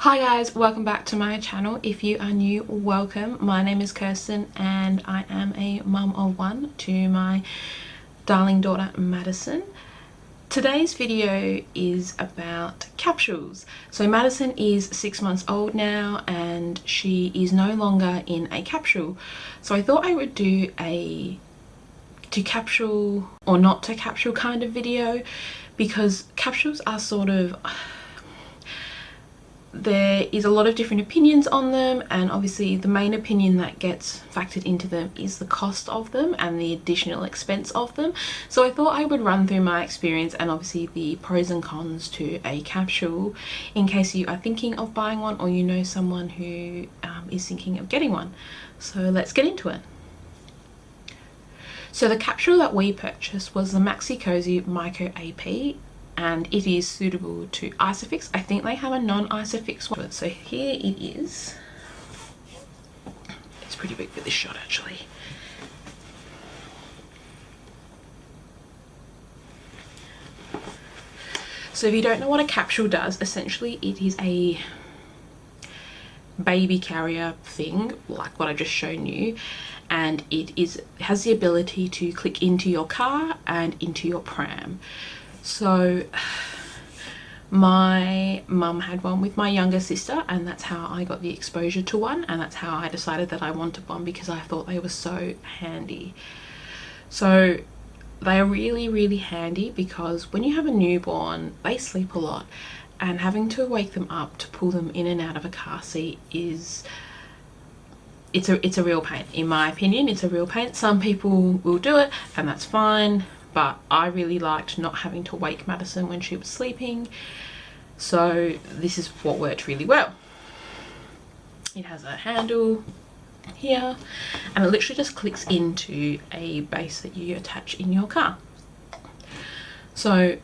Hi guys, welcome back to my channel. If you are new, welcome. My name is Kirsten and I am a mum of one to my darling daughter Maddison. Today's video is about capsules. So Maddison is 6 months old now and she is no longer in a capsule. So I thought I would do a to capsule or not to capsule kind of video, because capsules are sort of, there is a lot of different opinions on them, and obviously the main opinion that gets factored into them is the cost of them and the additional expense of them. So I thought I would run through my experience and obviously the pros and cons to a capsule in case you are thinking of buying one or you know someone who is thinking of getting one. So let's get into it. So the capsule that we purchased was the Maxi Cozy Micro AP, and it is suitable to Isofix. I think they have a non-Isofix one. So here it is. It's pretty big for this shot actually. So if you don't know what a capsule does, essentially it is a baby carrier thing like what I just shown you, and it has the ability to click into your car and into your pram. So my mum had one with my younger sister, and that's how I got the exposure to one, and that's how I decided that I wanted one, because I thought they were so handy. So they are really handy because when you have a newborn, they sleep a lot, and having to wake them up to pull them in and out of a car seat is it's a real pain. In my opinion, it's a real pain. Some people will do it and that's fine, but I really liked not having to wake Maddison when she was sleeping. So this is what worked really well. It has a handle here and it literally just clicks into a base that you attach in your car. So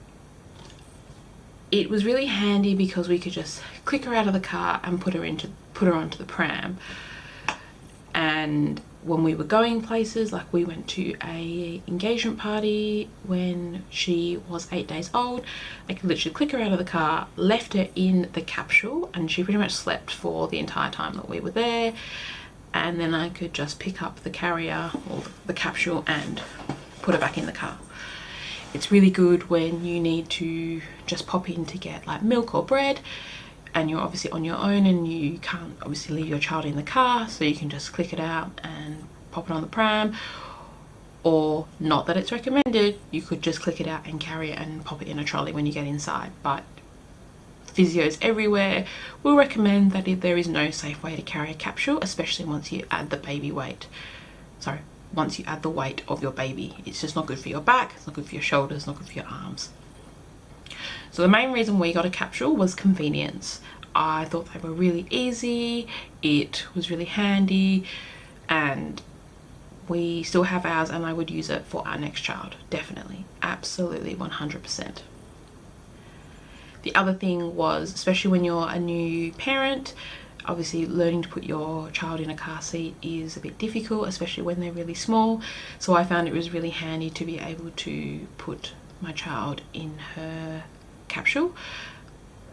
it was really handy because we could just click her out of the car and put her onto the pram. And when we were going places, like we went to a engagement party when she was 8 days old, I could literally click her out of the car, left her in the capsule, and she pretty much slept for the entire time that we were there. And then I could just pick up the carrier or the capsule and put her back in the car. It's really good when you need to just pop in to get like milk or bread and you're obviously on your own and you can't obviously leave your child in the car, so you can just click it out and pop it on the pram. Or, not that it's recommended, you could just click it out and carry it and pop it in a trolley when you get inside, but physios everywhere will recommend that if there is no safe way to carry a capsule, especially once you add the baby weight. Sorry, once you add the weight of your baby. It's just not good for your back, it's not good for your shoulders, not good for your arms. So the main reason we got a capsule was convenience. I thought they were really easy, it was really handy, and we still have ours and I would use it for our next child, definitely, absolutely, 100%. The other thing was, especially when you're a new parent, obviously learning to put your child in a car seat is a bit difficult, especially when they're really small. So I found it was really handy to be able to put my child in her capsule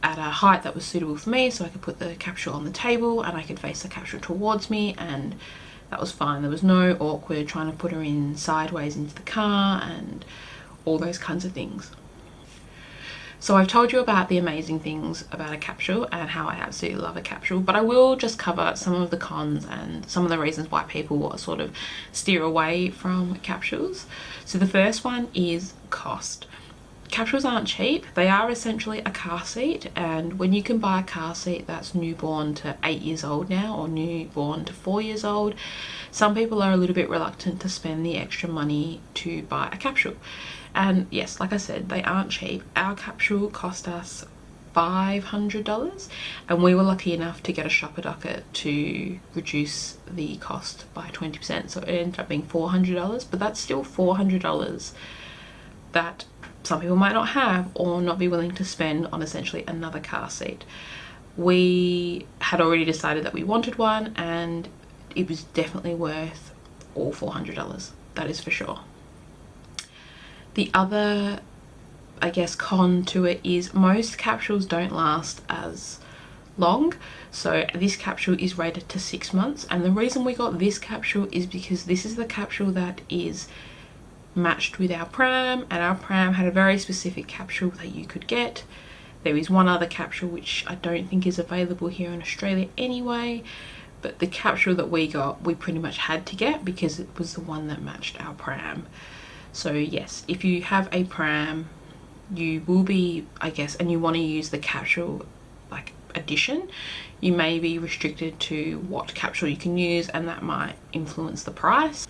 at a height that was suitable for me, so I could put the capsule on the table and I could face the capsule towards me, and that was fine. There was no awkward trying to put her in sideways into the car and all those kinds of things. So I've told you about the amazing things about a capsule and how I absolutely love a capsule, but I will just cover some of the cons and some of the reasons why people sort of steer away from capsules. So the first one is cost. Capsules aren't cheap. They are essentially a car seat, and when you can buy a car seat that's newborn to 8 years old now or newborn to 4 years old, some people are a little bit reluctant to spend the extra money to buy a capsule. And yes, like I said, they aren't cheap. Our capsule cost us $500 and we were lucky enough to get a shopper docket to reduce the cost by 20%, so it ended up being $400, but that's still $400 that some people might not have or not be willing to spend on essentially another car seat. We had already decided that we wanted one and it was definitely worth all $400, that is for sure. The other, I guess, con to it is most capsules don't last as long. So this capsule is rated to 6 months, and the reason we got this capsule is because this is the capsule that is matched with our pram, and our pram had a very specific capsule that you could get. There is one other capsule which I don't think is available here in Australia anyway, but the capsule that we got we pretty much had to get because it was the one that matched our pram. So yes, if you have a pram, you will be, I guess, and you want to use the capsule like edition, you may be restricted to what capsule you can use, and that might influence the price.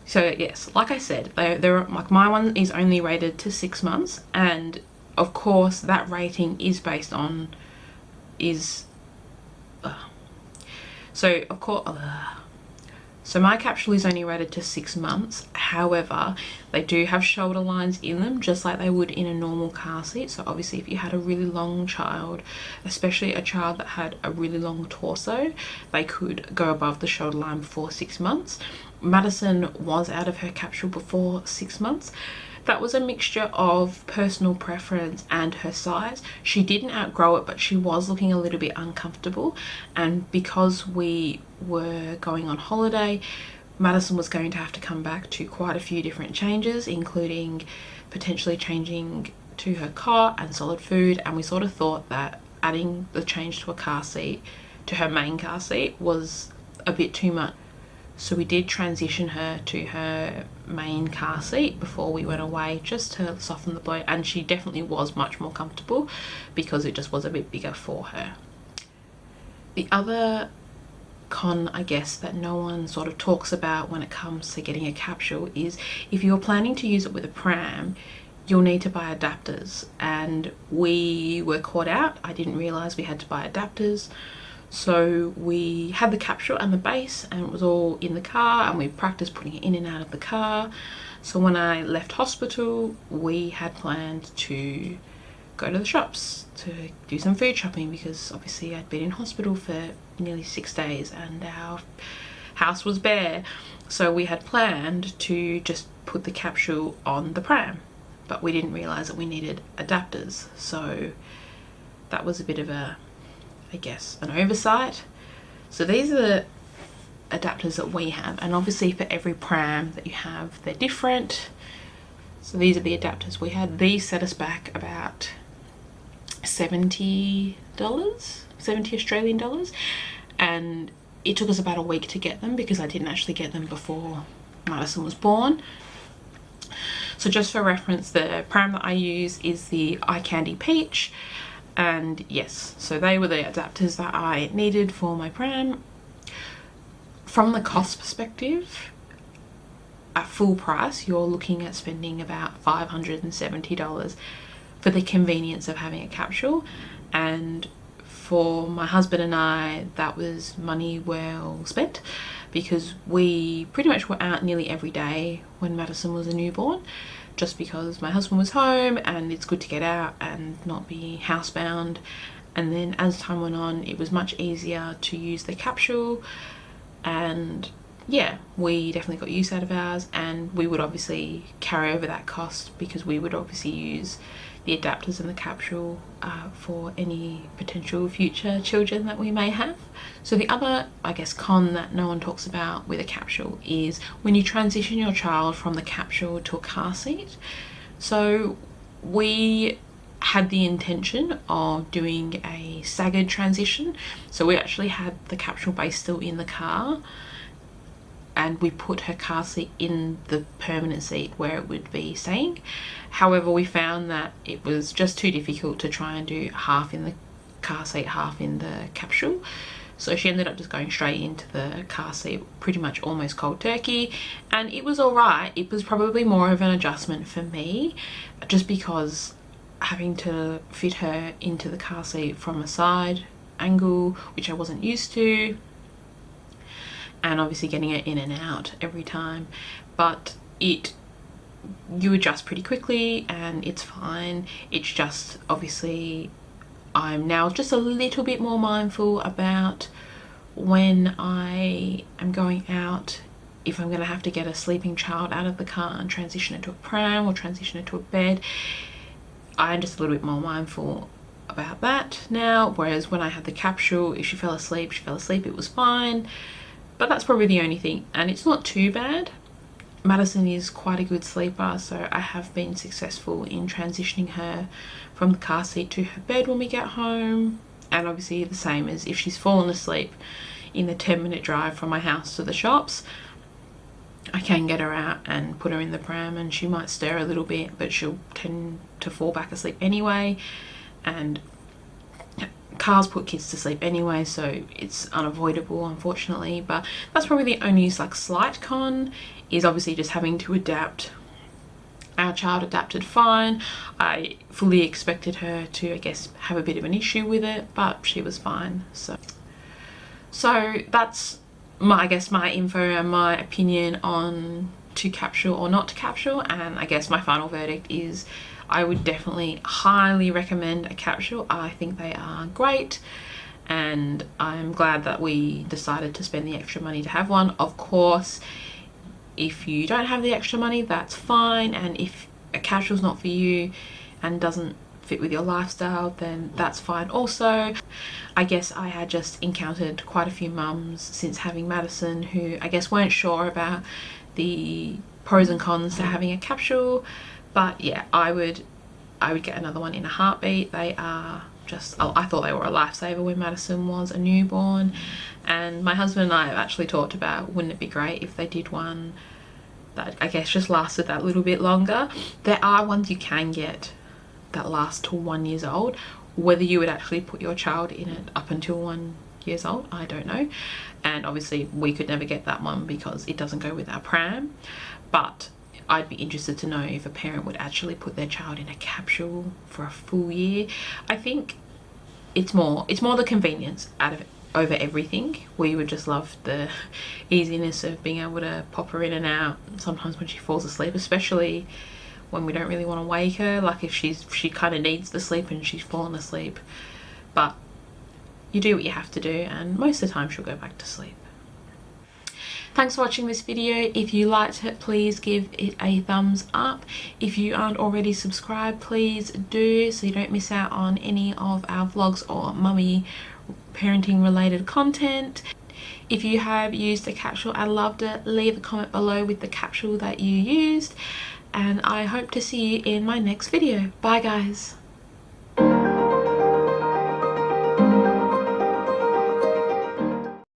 So yes, like I said, they're like, my one is only rated to 6 months, and of course that rating is based on so my capsule is only rated to 6 months. However, they do have shoulder lines in them, just like they would in a normal car seat. So obviously if you had a really long child, especially a child that had a really long torso, they could go above the shoulder line before 6 months. Maddison was out of her capsule before 6 months. That was a mixture of personal preference and her size. She didn't outgrow it, but she was looking a little bit uncomfortable, and because we were going on holiday, Maddison was going to have to come back to quite a few different changes, including potentially changing to her cot and solid food, and we sort of thought that adding the change to a car seat, to her main car seat, was a bit too much. So we did transition her to her main car seat before we went away, just to soften the blow, and she definitely was much more comfortable because it just was a bit bigger for her. The other con, I guess, that no one sort of talks about when it comes to getting a capsule is if you're planning to use it with a pram, you'll need to buy adapters, and we were caught out. I didn't realize we had to buy adapters. So we had the capsule and the base, and it was all in the car, and we practiced putting it in and out of the car. So when I left hospital, we had planned to go to the shops to do some food shopping, because obviously I'd been in hospital for nearly 6 days and our house was bare. So we had planned to just put the capsule on the pram, but we didn't realize that we needed adapters. So that was a bit of a, I guess, an oversight. So these are the adapters that we have, and obviously for every pram that you have, they're different. So these are the adapters we had. These set us back about $70, 70 Australian dollars, and it took us about a week to get them because I didn't actually get them before Maddison was born. So just for reference, the pram that I use is the Eye Candy Peach. And yes, so they were the adapters that I needed for my pram. From the cost perspective, at full price, you're looking at spending about $570 for the convenience of having a capsule. And for my husband and I, that was money well spent, because we pretty much were out nearly every day when Maddison was a newborn, just because my husband was home and it's good to get out and not be housebound. And then as time went on, it was much easier to use the capsule, and yeah, we definitely got use out of ours, and we would obviously carry over that cost because we would obviously use the adapters and the capsule for any potential future children that we may have. So the other, I guess, con that no one talks about with a capsule is when you transition your child from the capsule to a car seat. So we had the intention of doing a staggered transition. So we actually had the capsule base still in the car, and we put her car seat in the permanent seat where it would be staying. However, we found that it was just too difficult to try and do half in the car seat, half in the capsule. So she ended up just going straight into the car seat, pretty much almost cold turkey, and it was all right. It was probably more of an adjustment for me, just because having to fit her into the car seat from a side angle, which I wasn't used to, and obviously getting it in and out every time. But you adjust pretty quickly and it's fine. It's just, obviously I'm now just a little bit more mindful about when I am going out, if I'm going to have to get a sleeping child out of the car and transition it to a pram or transition it to a bed. I'm just a little bit more mindful about that now, whereas when I had the capsule, if she fell asleep, it was fine. But that's probably the only thing, and it's not too bad. Maddison is quite a good sleeper, so I have been successful in transitioning her from the car seat to her bed when we get home. And obviously the same as if she's fallen asleep in the 10-minute drive from my house to the shops, I can get her out and put her in the pram, and she might stir a little bit, but she'll tend to fall back asleep anyway. And cars put kids to sleep anyway, so it's unavoidable, unfortunately. But that's probably the only like slight con, is obviously just having to adapt. Our child adapted fine. I fully expected her to, I guess, have a bit of an issue with it, but she was fine. So that's my info and my opinion on to capsule or not to capsule. And I guess my final verdict is I would definitely highly recommend a capsule. I think they are great, and I'm glad that we decided to spend the extra money to have one. Of course, if you don't have the extra money, that's fine, and if a capsule's not for you and doesn't fit with your lifestyle, then that's fine also. I guess I had just encountered quite a few mums since having Maddison who I guess weren't sure about the pros and cons to having a capsule. But yeah, I would get another one in a heartbeat. They are just, I thought they were a lifesaver when Maddison was a newborn. And my husband and I have actually talked about, wouldn't it be great if they did one that I guess just lasted that little bit longer. There are ones you can get that last till 1 year old. Whether you would actually put your child in it up until 1 year old, I don't know. And obviously we could never get that one because it doesn't go with our pram. But I'd be interested to know if a parent would actually put their child in a capsule for a full year. I think it's more the convenience out of it over everything. We would just love the easiness of being able to pop her in and out sometimes when she falls asleep, especially when we don't really want to wake her, like if she kind of needs the sleep and she's fallen asleep. But you do what you have to do, and most of the time she'll go back to sleep. Thanks for watching this video. If you liked it, please give it a thumbs up. If you aren't already subscribed, please do, so you don't miss out on any of our vlogs or mummy parenting related content. If you have used a capsule and loved it, leave a comment below with the capsule that you used, and I hope to see you in my next video. Bye guys.